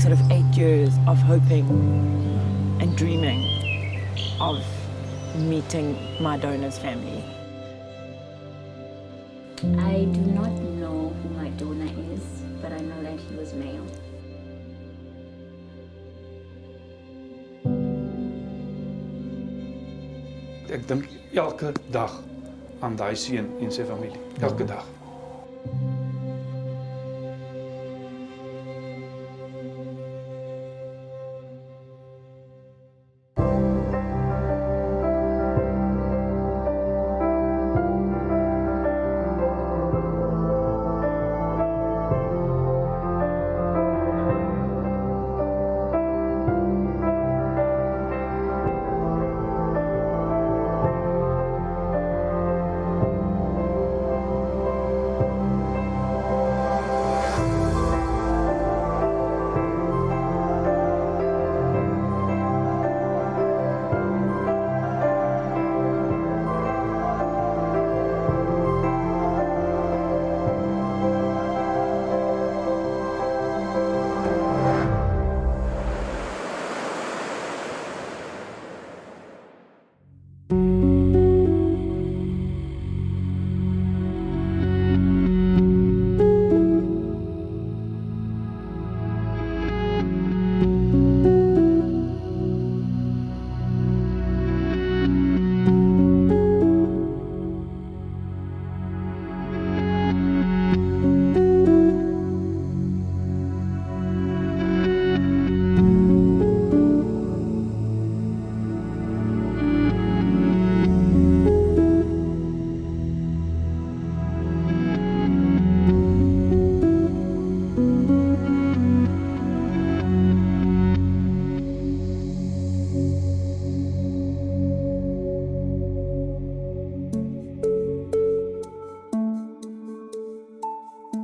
sort of 8 years of hoping and dreaming of meeting my donor's family. I do not know who my donor is, but I know that he was male. Ek dink elke dag aan daai seun en sy familie. Elke dag.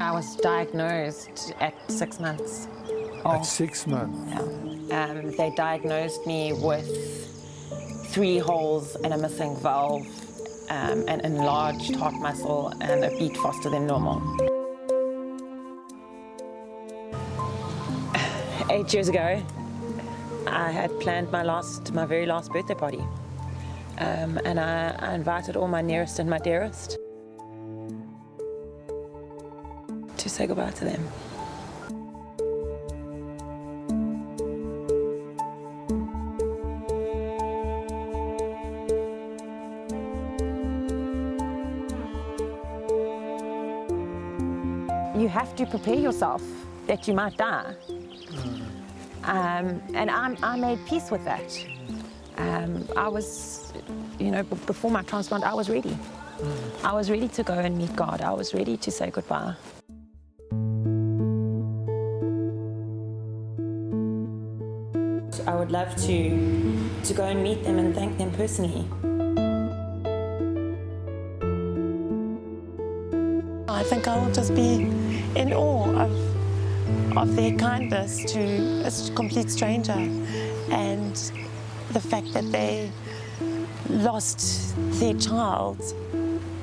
I was diagnosed at 6 months old. At 6 months? Yeah. They diagnosed me with 3 holes and a missing valve, an enlarged heart muscle, and a beat faster than normal. 8 years ago, I had planned my very last birthday party, and I invited all my nearest and my dearest to say goodbye to them. You have to prepare yourself that you might die. And I made peace with that. I was, before my transplant, I was ready. I was ready to go and meet God. I was ready to say goodbye. I would love to go and meet them and thank them personally. I think I will just be in awe of their kindness to a complete stranger and the fact that they lost their child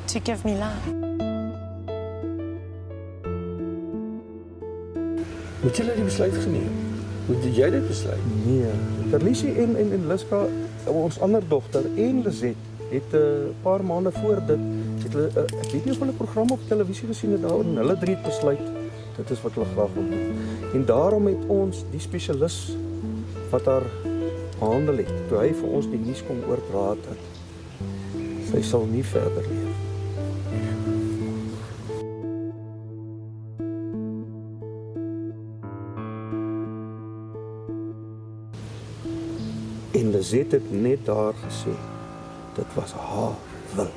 to give me life. Moet julle die besluit geneem? Moet jy dit besluit? Nee. Terlisie en Liska, ons ander dogter en Lizet het 'n paar maande voor dit het hulle ek weet nie of hulle 'n program op televisie gesien het daaroor en hulle drie het besluit dit is wat hulle graag wil doen. En daarom het ons die spesialis wat haar behandel het, toe hy vir ons die nuus kom oordraat het. Sy sal nie verder leef. En Lizet het net daar gesê, dit was haar wil.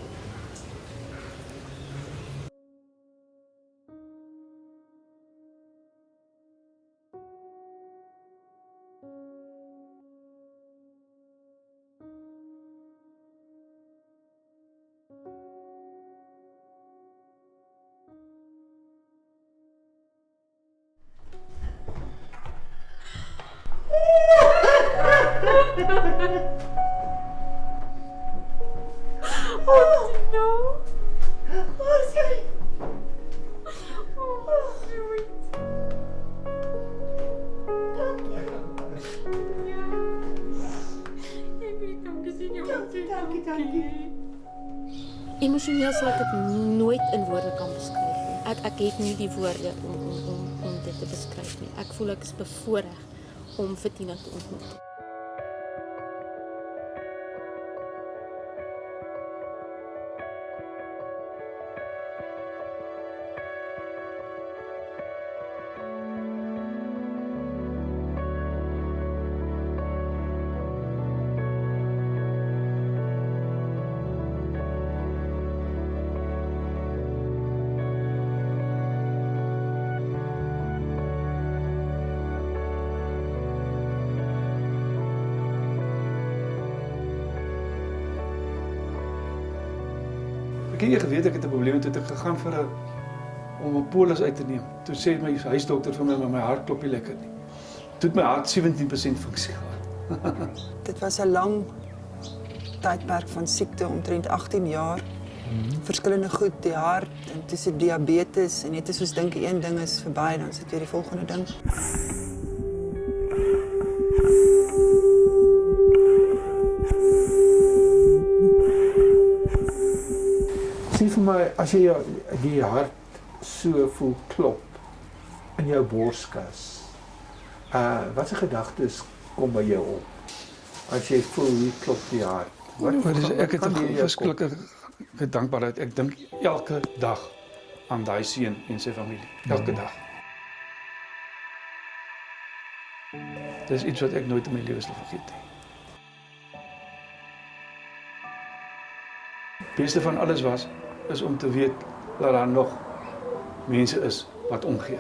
Oh no! Oh, sorry. Oh, sweet. emosioneel sal ek dit nooit in woorde kan beskryf nie. Ek het nie die woorde om dit te beskryf nie. Ek voel ek is bevoorreg om vir Tina te ontmoet. Ek het nie geweet ek het 'n probleem toe ek gegaan om 'n polis uit te neem. Toe sê my huisdokter vir my maar my hart klop nie lekker nie. Toe het my hart 17% funksie gehad. Dit was 'n lang tydperk van siekte, omtrent 18 jaar. Verskillende goed, die hart en tussen diabetes en net as ons dink een ding is verby, dan sit weer die volgende ding. Sê vir my, as jy die hart so voel klop in jou borskas, wat se gedagtes kom by jou op? As jy voel hier klop die hart. Ek het 'n verskriklike dankbaarheid. Ek dink elke dag aan daai seun en sy familie. Elke dag. Dis iets wat ek nooit in my lewe sal vergeet nie. Die beste van alles is om te weet dat daar nog mense is wat omgee.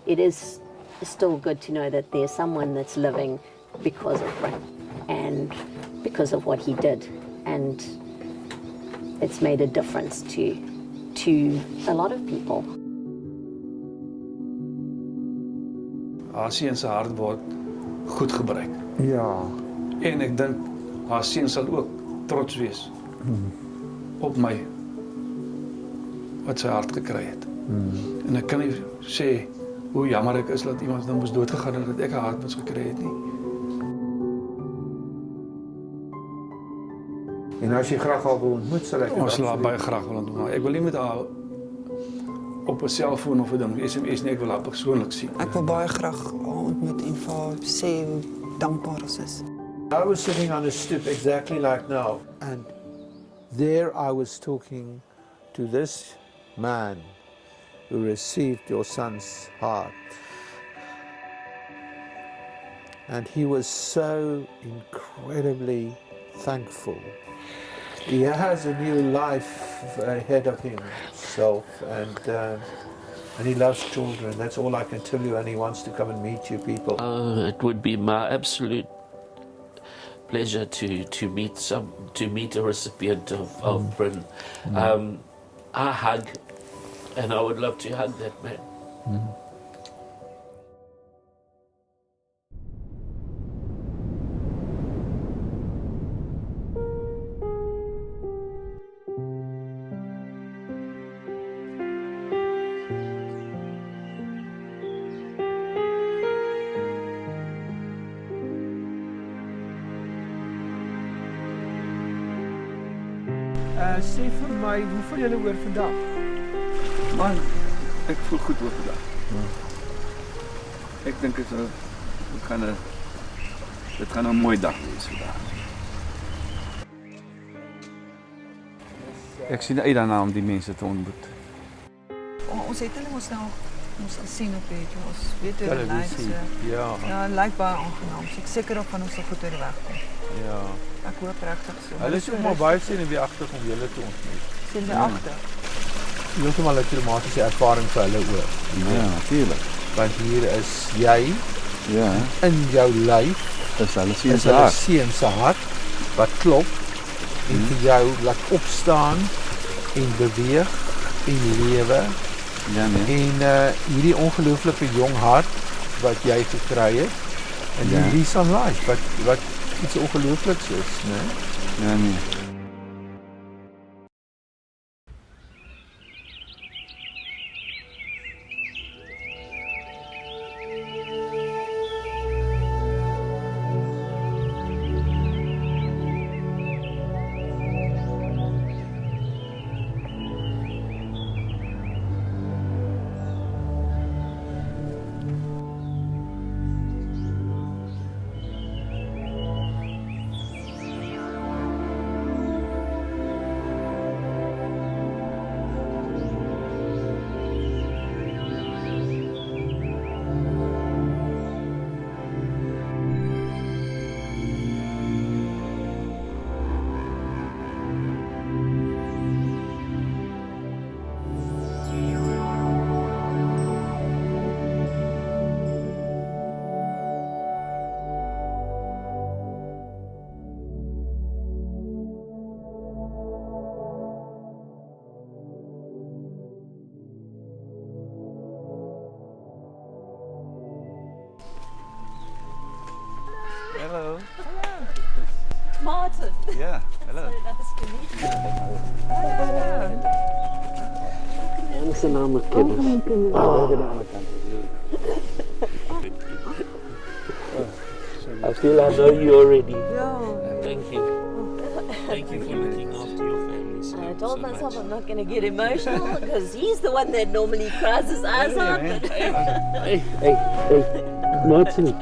It is still good to know that there's someone that's living because of Brent and because of what he did, and it's made a difference to a lot of people. Haar seun se hart word goed gebruik. Ja. En ek dink haar seun sal ook trots wees op my wat sy hart gekry het. En ek kan nie sê hoe jammer ek is dat iemand dan moes doodgegaan het dat ek 'n hart moes gekry het nie. En as jy graag al wil ontmoet, sal ek Ons sal haar baie graag wil ontmoet. Ek wil nie met haar op 'n selfoon of 'n ding SMS nie, ek wil haar persoonlik sien. Ek wil baie graag haar ontmoet en vir haar sê hoe dankbaar ons is. I was sitting on a stoop exactly like now, and there I was talking to this man who received your son's heart. And he was so incredibly thankful. He has a new life ahead of himself, and he loves children. That's all I can tell you, and he wants to come and meet you people. It would be my absolute pleasure to meet a recipient of Bryn. I hug, and I would love to hug that man. Sê vir my, hoe voel julle oor vandag? Man, ek voel goed oor vandag. Ek dink dit gaan 'n mooi dag wees vandag. Ek sien uit daarna om die mense te ontmoet. Ons het hulle mos nou ons gesien op YouTube. Ons weet hoe dit lyk. Ja. Ja, dit lyk baie aangenaam. So ek seker of van ons sal goed oor die weg kom. Ja. Ek hoop regtig so. Hulle is ook maar baie senuweeagtig om julle te ontmoet. Senuweeagtig. Heeltemal 'n traumatiese ervaring vir hulle ook. Ja, natuurlik. Want hier is jy in jou lyf. Dis hulle Is hulle seun se hart wat klop en vir jou laat opstaan en beweeg en lewe. Ja, nee. En hierdie ongelooflike jong hart wat jy gekry het en die lease on life wat iets ongeloofliks is, né? Ja, nee. aangename kennis. I feel I know you already. Thank you. Thank you for looking after your family so, I told so myself much. I'm not going to get emotional because he's the one that normally cries his eyes out. Hey, Martin,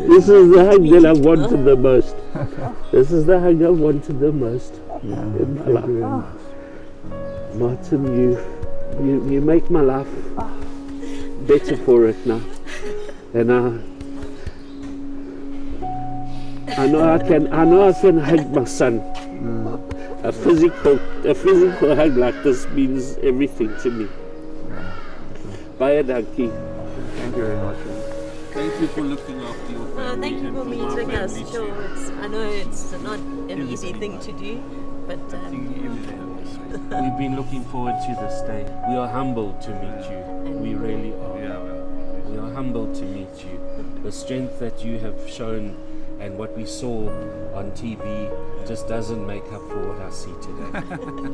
this is the hug that I've wanted the most. This is the hug I've wanted the most in my life. Martin, you make my life better for it now. And I know I can hug my son. A physical hug like this means everything to me. Baie dankie. Thank you very much. Thank you for looking after your family. Thank you and for my meeting us. family Sure, too. I know it's not an easy thing to do, but We've been looking forward to this day. We are humbled to meet you. We really are. We are humbled to meet you. The strength that you have shown and what we saw on TV just doesn't make up for what I see today.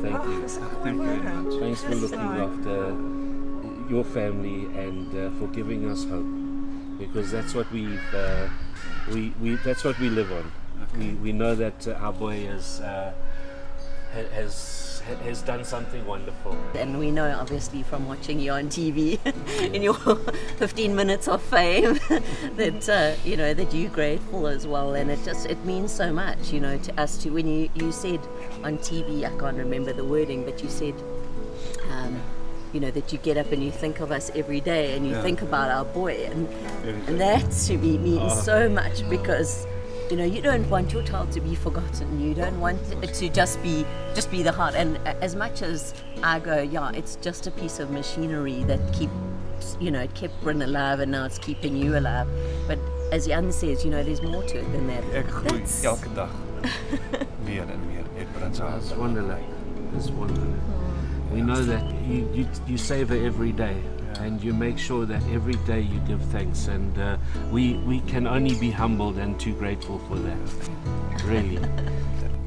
Thank you. Thank you very much. Thanks for looking after your family and for giving us hope, because that's what we that's what we live on. We know that our boy has done something wonderful. and we know obviously from watching you on TV in your 15 minutes of fame that you know that you're grateful as well, and it means so much, you know, to us. To when you said on TV, I can't remember the wording, but you said you know, that you get up and you think of us every day and you think about our boy, and that to me means so much, because you know, you don't want your child to be forgotten. You don't want it to just be the heart. And as much as I go, yeah, it's just a piece of machinery that it kept Bryn alive, and now it's keeping you alive. But as Jan says, you know, there's more to it than that. Ek groei elke dag meer en meer met Bryn se hart. It's wonderlijk. It's wonderlijk. We know that you savor every day, and you make sure that every day you give thanks, and we can only be humbled and too grateful for that, really.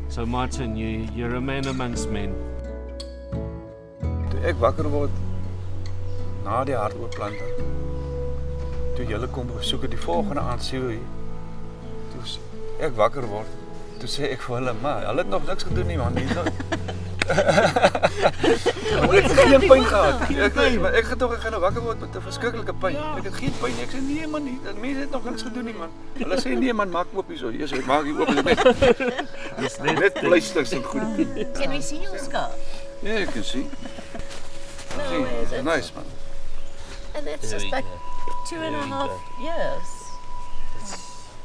So Martin, you remain amongst men. Toe ek wakker word na die hartoortplanting, toe julle kom besoek die volgende aand sê hy, toe ek wakker word, toe sê ek vir hulle, maar hulle het nog niks gedoen nie, man. Ek het geen pyn gehad. Ek gaan nou wakker word met 'n verskriklike pyn. Ek het geen pyn nie. Ek sê nee man, die mense het nog niks gedoen nie, man. Hulle sê nee man, maak oop hierso. Jesus, ek maak hier oop net pleisters en goed. Can we see your scar? Yeah, you can see. No, It's nice, man. And that's There just we like go. 2.5 years.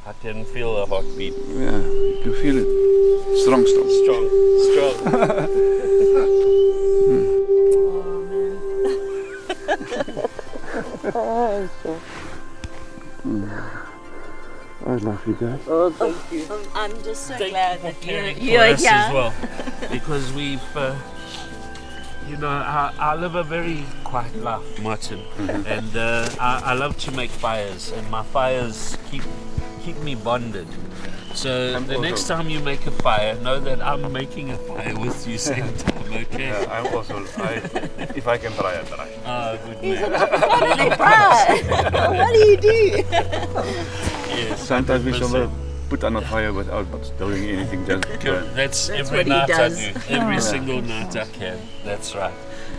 I can feel a heartbeat. Yeah, you can feel it. Strong. Strong. I love you guys. Oh, thank you. I'm just so Thank glad you that for caring you're for us here. as well, because we've, you know, I live a very quiet life, Martin, and I love to make fires, and my fires keep me bonded. So the next time you make a fire, know that I'm making a fire with you same time, okay? Yeah, I'm also, if I can try, I try. Oh, good He's man. a pride. What do you do? Yes, Sometimes we 100%. should put on a fire without doing anything. Just That's every what he night I does. do. Every single night I can. That's right.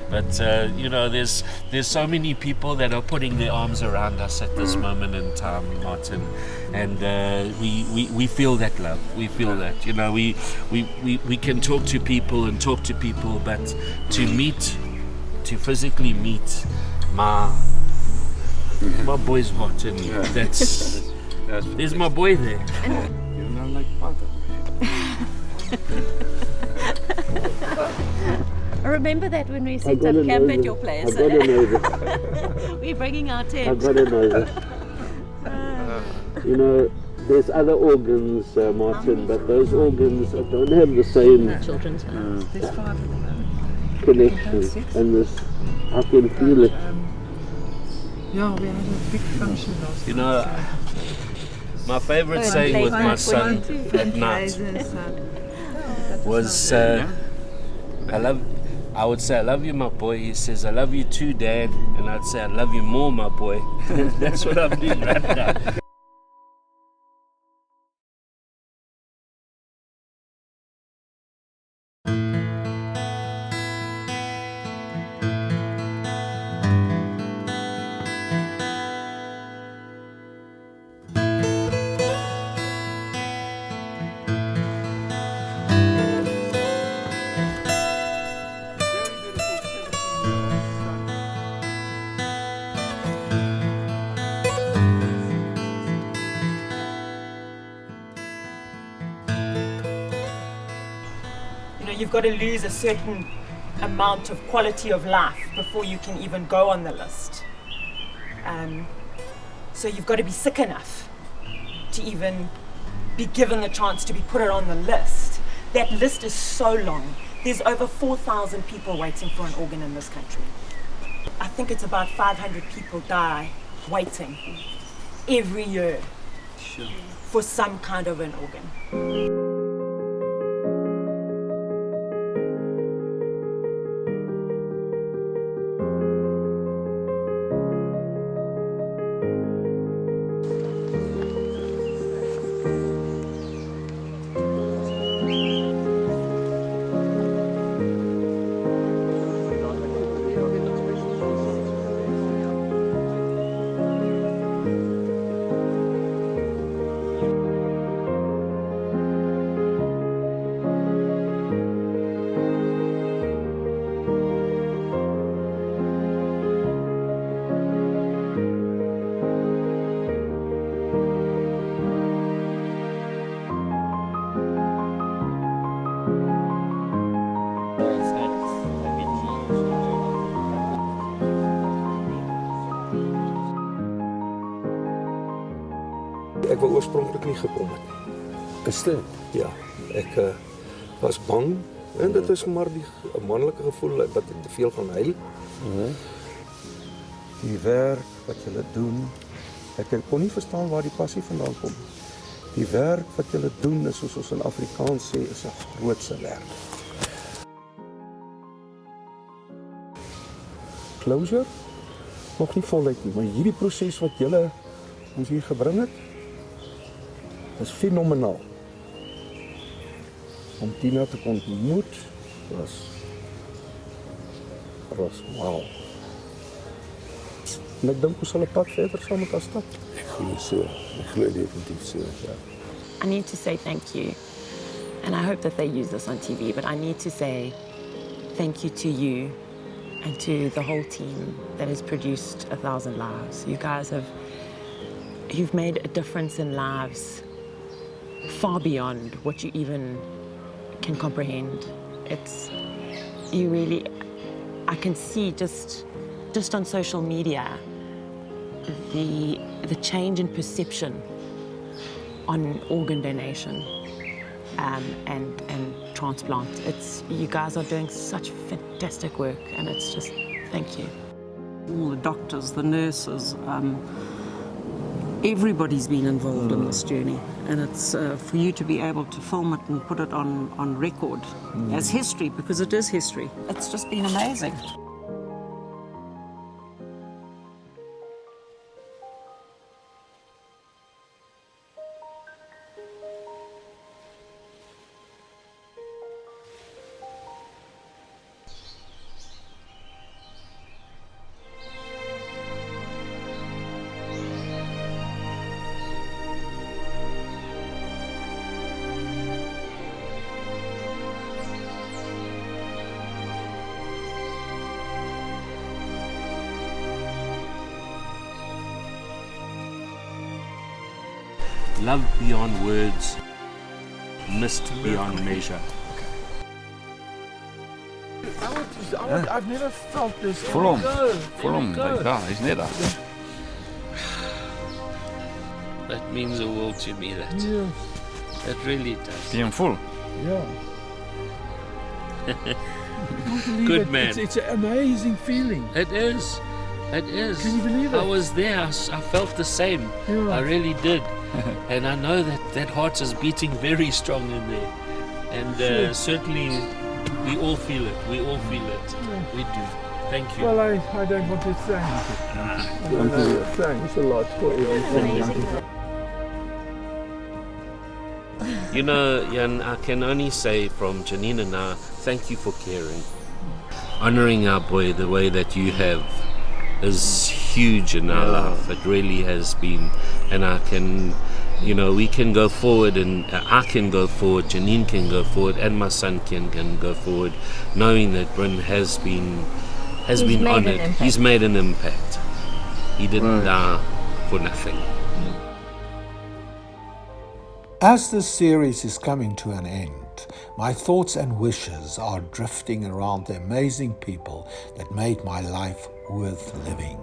But you know, there's so many people that are putting their arms around us at this moment in time, Martin, and we feel that love. We feel that. You know, we can talk to people, but to physically meet my boy's heart in me. That's there's my boy there. You're not like part of me. Remember that when we set up camp at your place. We're bringing our tent. I've got to know that. You know, there's other organs, Martin, but those organs don't have the same Children's homes. There's 5 of them. connection, and this, I can feel it. Yeah, we had a big function last You know, my favorite saying with my son at night was, I would say, I love you, my boy. He says, I love you too, Dad. And I'd say, I love you more, my boy. That's what I'm doing right now. You've got to lose a certain amount of quality of life before you can even go on the list. So you've got to be sick enough to even be given the chance to be put on the list. That list is so long. There's over 4,000 people waiting for an organ in this country. I think it's about 500 people die waiting every year for some kind of an organ. Ek wou oorspronklik nie gekom het nie. Is dit? Ja, ek was bang en dit is maar die manlike gevoel dat ek te veel gaan huil. Die werk wat julle doen, ek kon nie verstaan waar die passie vandaan kom. Die werk wat julle doen is soos ons in Afrikaans sê, is 'n grootse werk. Closure? Nog nie voluit nie, maar hierdie proses wat julle ons hier gebring het, is fenomenaal. Om Tina te ontmoet was wauw. En ek dink ons sal 'n pad verder saam met haar stap. Ek glo so. Ek glo definitief so, ja. I need to say thank you. And I hope that they use this on TV, but I need to say thank you to you and to the whole team that has produced 1,000 Lives. You guys you've made a difference in lives far beyond what you even can comprehend. I can see just on social media the change in perception on organ donation and transplant. You guys are doing such fantastic work, and it's just thank you. All the doctors, the nurses, everybody's been involved in this journey, and it's for you to be able to film it and put it on record as history, because it is history. It's just been amazing. Love beyond words, missed beyond measure. I've never felt this. Voel hom, like daar, hy's net daar. That means the world to me, that. Yeah. It really does. Jy hom voel? Yeah. Good man. It's an amazing feeling. It is. It is. Can you believe it? I was there. I felt the same. Yeah. I really did. And I know that heart is beating very strong in there. And certainly We all feel it. We all feel it. We do. Thank you. Well, I don't want to thank. Thanks a lot for everything. You know, Jan, I can only say from Janine and I, thank you for caring. Honouring our boy the way that you have is huge in our life. It really has been. And I can, you know, we can go forward, and I can go forward, Janine can go forward, and my son can go forward, knowing that Bryn has been honoured. He's made an impact. He didn't die for nothing. As this series is coming to an end, my thoughts and wishes are drifting around the amazing people that made my life worth living.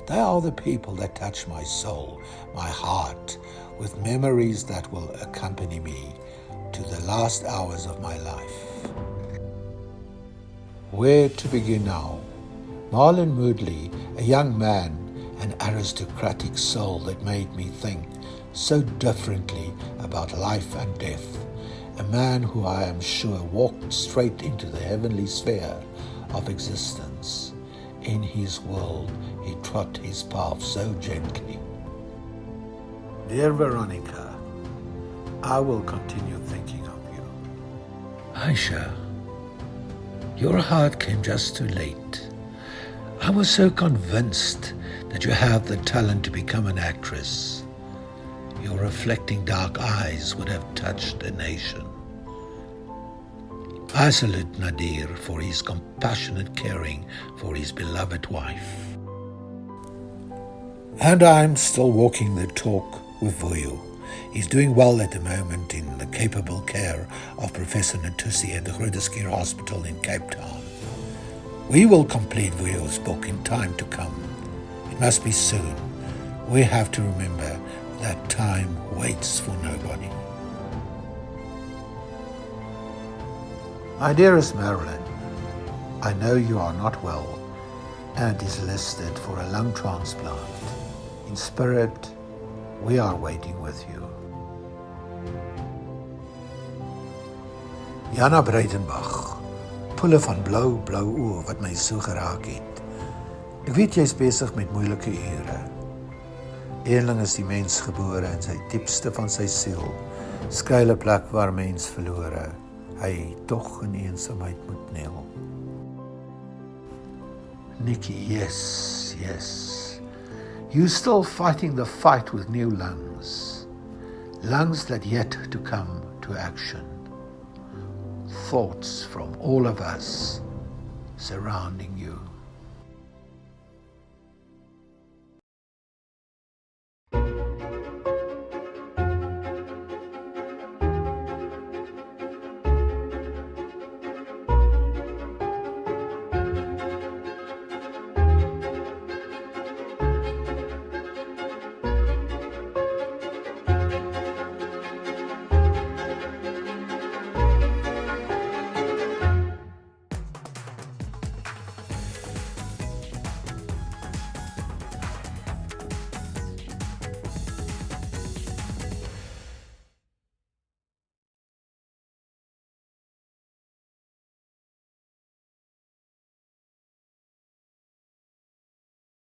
They are the people that touch my soul, my heart, with memories that will accompany me to the last hours of my life. Where to begin now? Marlon Moodley, a young man, an aristocratic soul that made me think so differently about life and death, a man who I am sure walked straight into the heavenly sphere of existence. In his world, he trod his path so gently. Dear Veronica, I will continue thinking of you. Aisha, your heart came just too late. I was so convinced that you have the talent to become an actress. Your reflecting dark eyes would have touched a nation. I salute Nadir for his compassionate caring for his beloved wife. And I'm still walking the talk with Vuyo. He's doing well at the moment in the capable care of Professor Natusi at the Groote Schuur Hospital in Cape Town. We will complete Vuyo's book in time to come. It must be soon. We have to remember that time waits for nobody. My dearest Marilyn, I know you are not well and is listed for a lung transplant. In spirit, we are waiting with you. Jana Breitenbach, pulle van blou oë wat my so geraak het. Ek weet jy's besig met moeilike ure. Eenling is die mens gebore in sy diepste van sy siel, skuile plek waar mens verlore, hy tog in eensaamheid moet neel. Nikki, yes, you still fighting the fight with new lungs that yet to come to action. Thoughts from all of us surrounding you.